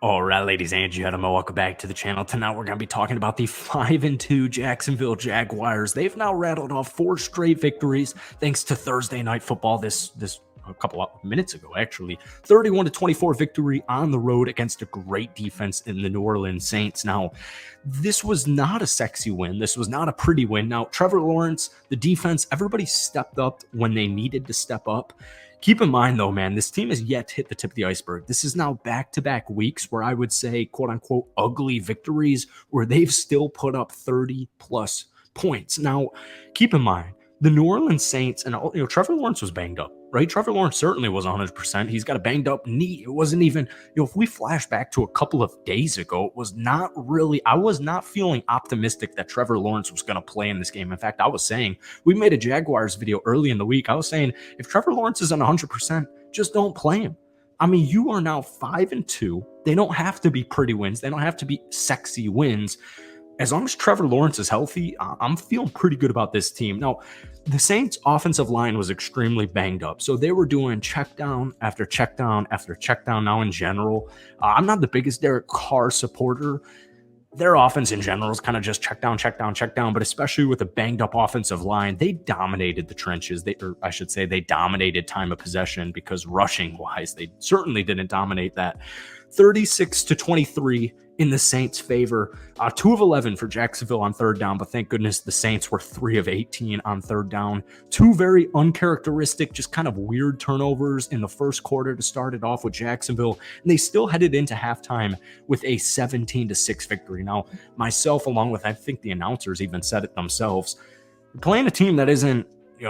All right, ladies and gentlemen, welcome back to the channel. Tonight, we're going to be talking about the 5-2 Jacksonville Jaguars. They've now rattled off 4 straight victories thanks to Thursday Night Football this a couple of minutes ago, actually. 31-24 victory on the road against a great defense in the New Orleans Saints. Now, this was not a sexy win. This was not a pretty win. Now, Trevor Lawrence, the defense, everybody stepped up when they needed to step up. Keep in mind, though, man, this team has yet to hit the tip of the iceberg. This is now back-to-back weeks where I would say, quote-unquote, ugly victories where they've still put up 30-plus points. Now, keep in mind, the New Orleans Saints, and Trevor Lawrence was banged up, right? Trevor Lawrence certainly was 100%. He's got a banged-up knee. It wasn't even, if we flash back to a couple of days ago, it was not really, I was not feeling optimistic that Trevor Lawrence was going to play in this game. In fact, I was saying, we made a Jaguars video early in the week. I was saying, if Trevor Lawrence isn't 100%, just don't play him. I mean, you are now 5-2. They don't have to be pretty wins. They don't have to be sexy wins. As long as Trevor Lawrence is healthy, I'm feeling pretty good about this team. Now, the Saints' offensive line was extremely banged up, so they were doing check down after check down after check down. Now, in general, I'm not the biggest Derek Carr supporter. Their offense in general is kind of just check down, check down, check down, but especially with a banged up offensive line, they dominated the trenches. They dominated time of possession because rushing wise, they certainly didn't dominate that. 36-23 in the Saints' favor. 2 of 11 for Jacksonville on third down, but thank goodness the Saints were 3 of 18 on third down. 2 very uncharacteristic, just kind of weird turnovers in the first quarter to start it off with Jacksonville, and they still headed into halftime with a 17-6 victory. Now, myself, along with I think the announcers even said it themselves, playing a team that isn't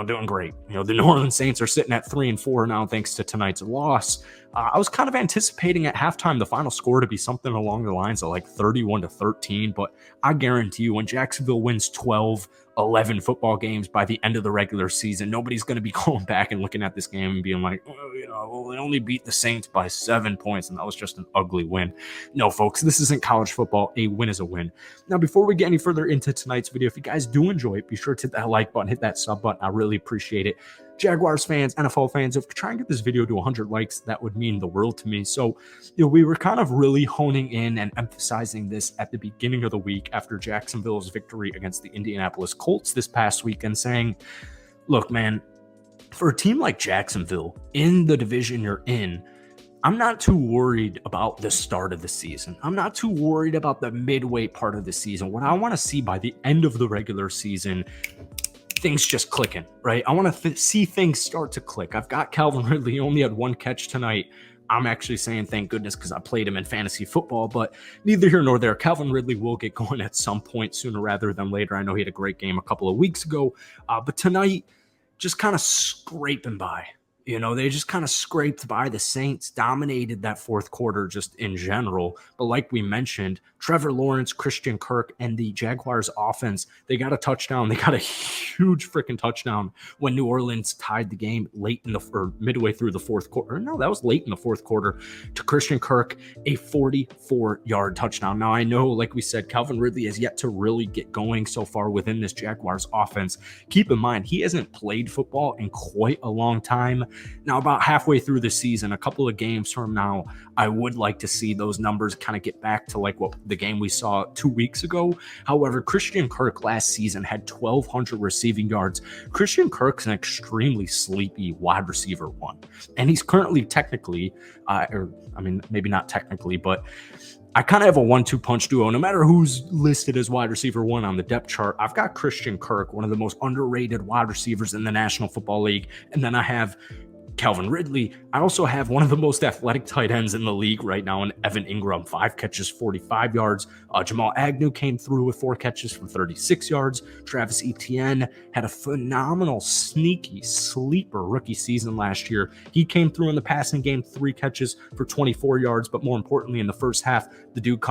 doing great. The New Orleans Saints are sitting at 3-4 now thanks to tonight's loss. I was kind of anticipating at halftime the final score to be something along the lines of like 31-13, but I guarantee you when Jacksonville wins 12-11 football games by the end of the regular season, nobody's going to be going back and looking at this game and being like, well, they only beat the Saints by 7 points, and that was just an ugly win. No, folks, this isn't college football. A win is a win. Now, before we get any further into tonight's video, if you guys do enjoy it, be sure to hit that like button, hit that sub button. I really appreciate it. Jaguars fans, NFL fans, if we try and get this video to 100 likes, that would mean the world to me. So, we were kind of really honing in and emphasizing this at the beginning of the week after Jacksonville's victory against the Indianapolis Colts this past week and saying, look, man, for a team like Jacksonville in the division you're in, I'm not too worried about the start of the season. I'm not too worried about the midway part of the season. What I want to see by the end of the regular season, things just clicking, right? I want to see things start to click. I've got Calvin Ridley. He only had 1 catch tonight. I'm actually saying thank goodness because I played him in fantasy football, but neither here nor there. Calvin Ridley will get going at some point sooner rather than later. I know he had a great game a couple of weeks ago, but tonight just kind of scraping by. They just kind of scraped by. The Saints dominated that fourth quarter just in general. But like we mentioned, Trevor Lawrence, Christian Kirk, and the Jaguars offense, they got a touchdown. They got a huge freaking touchdown when New Orleans tied the game midway through the fourth quarter. No, that was late in the fourth quarter to Christian Kirk, a 44-yard touchdown. Now, I know, like we said, Calvin Ridley has yet to really get going so far within this Jaguars offense. Keep in mind, he hasn't played football in quite a long time. Now, about halfway through the season, a couple of games from now, I would like to see those numbers kind of get back to like what the game we saw 2 weeks ago. However, Christian Kirk last season had 1,200 receiving yards. Christian Kirk's an extremely sleepy wide receiver 1. And he's currently technically, maybe not technically, but I kind of have a 1-2 punch duo. No matter who's listed as wide receiver 1 on the depth chart, I've got Christian Kirk, one of the most underrated wide receivers in the National Football League. And then I have Calvin Ridley. I also have one of the most athletic tight ends in the league right now in Evan Ingram, 5 catches, 45 yards. Jamal Agnew came through with 4 catches for 36 yards. Travis Etienne had a phenomenal, sneaky, sleeper rookie season last year. He came through in the passing game, 3 catches for 24 yards, but more importantly, in the first half, the dude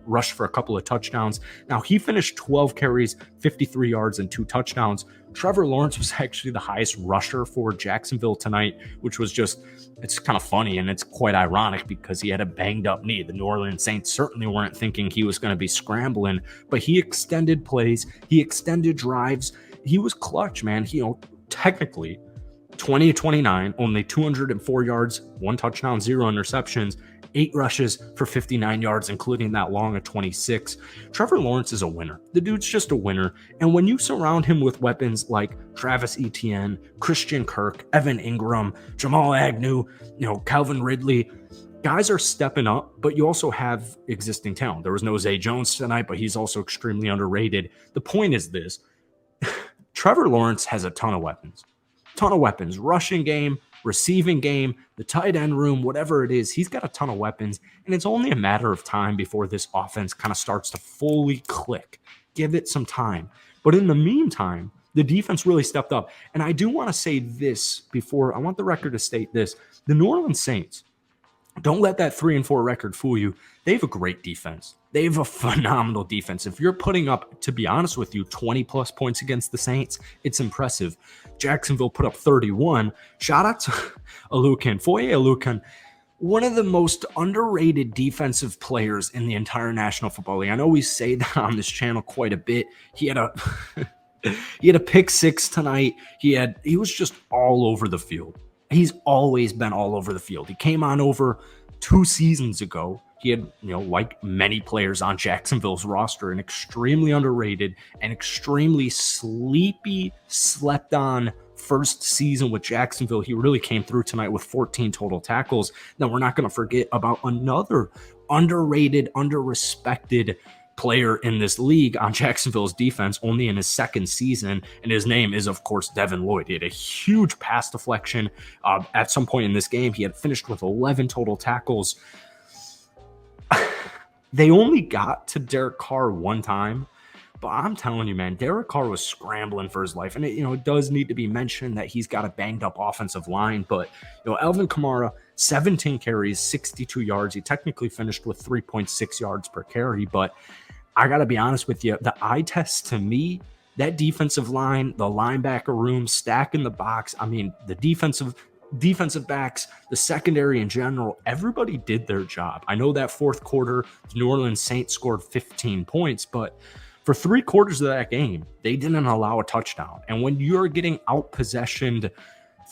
rushed for a couple of touchdowns. Now, he finished 12 carries, 53 yards, and 2 touchdowns. Trevor Lawrence was actually the highest rusher for Jacksonville tonight, which was it's kind of funny and it's quite ironic because he had a banged up knee. The New Orleans Saints certainly weren't thinking he was going to be scrambling, but he extended plays, he extended drives. He was clutch, man. Technically 20-29, only 204 yards, 1 touchdown, 0 interceptions. 8 rushes for 59 yards, including that long of 26. Trevor Lawrence is a winner. The dude's just a winner. And when you surround him with weapons like Travis Etienne, Christian Kirk, Evan Ingram, Jamal Agnew, Calvin Ridley, guys are stepping up, but you also have existing talent. There was no Zay Jones tonight, but he's also extremely underrated. The point is this. Trevor Lawrence has a ton of weapons. Rushing game, receiving game, the tight end room, whatever it is, he's got a ton of weapons, and it's only a matter of time before this offense kind of starts to fully click. Give it some time. But in the meantime, the defense really stepped up. And I do want to say this before, I want the record to state this. The New Orleans Saints, don't let that 3-4 record fool you. They have a great defense. They have a phenomenal defense. If you're putting up, to be honest with you, 20-plus points against the Saints, it's impressive. Jacksonville put up 31. Shout out to Foye Oluokun, one of the most underrated defensive players in the entire National Football League. I know we say that on this channel quite a bit. He had a pick six tonight. He was just all over the field. He's always been all over the field. He came on over 2 seasons ago. He had, like many players on Jacksonville's roster, an extremely underrated and extremely slept on first season with Jacksonville. He really came through tonight with 14 total tackles. Now, we're not going to forget about another underrated, underrespected player in this league on Jacksonville's defense, only in his second season, and his name is, of course, Devin Lloyd. He had a huge pass deflection at some point in this game. He had finished with 11 total tackles. They only got to Derek Carr one time, but I'm telling you, man, Derek Carr was scrambling for his life, and it does need to be mentioned that he's got a banged-up offensive line, but Alvin Kamara, 17 carries, 62 yards. He technically finished with 3.6 yards per carry, but I got to be honest with you, the eye test to me, that defensive line, the linebacker room, stack in the box, I mean, the defensive backs, the secondary in general, everybody did their job. I know that fourth quarter, the New Orleans Saints scored 15 points, but for 3 quarters of that game, they didn't allow a touchdown. And when you're getting out-possessioned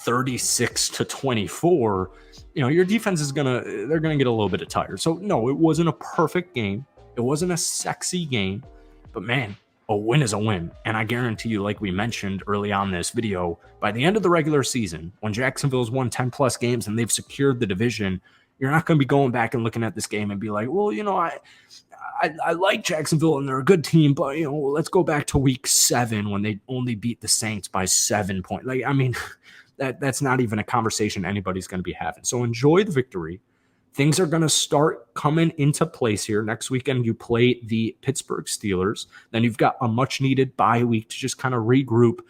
36-24, your defense they're gonna get a little bit tired. So no, it wasn't a perfect game. It wasn't a sexy game, but man, a win is a win. And I guarantee you, like we mentioned early on this video, by the end of the regular season, when Jacksonville's won 10 plus games and they've secured the division, you're not going to be going back and looking at this game and be like, well, I like Jacksonville and they're a good team, but let's go back to week 7 when they only beat the Saints by 7 points. That's not even a conversation anybody's going to be having. So enjoy the victory. Things are going to start coming into place here. Next weekend, you play the Pittsburgh Steelers. Then you've got a much-needed bye week to just kind of regroup.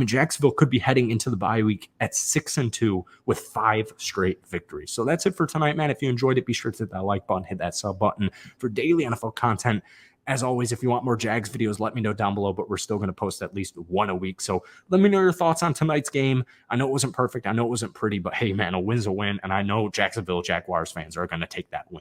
Jacksonville could be heading into the bye week at 6-2 with 5 straight victories. So that's it for tonight, man. If you enjoyed it, be sure to hit that like button, hit that sub button for daily NFL content. As always, if you want more Jags videos, let me know down below, but we're still going to post at least one a week. So let me know your thoughts on tonight's game. I know it wasn't perfect. I know it wasn't pretty, but hey, man, a win's a win. And I know Jacksonville Jaguars fans are going to take that win.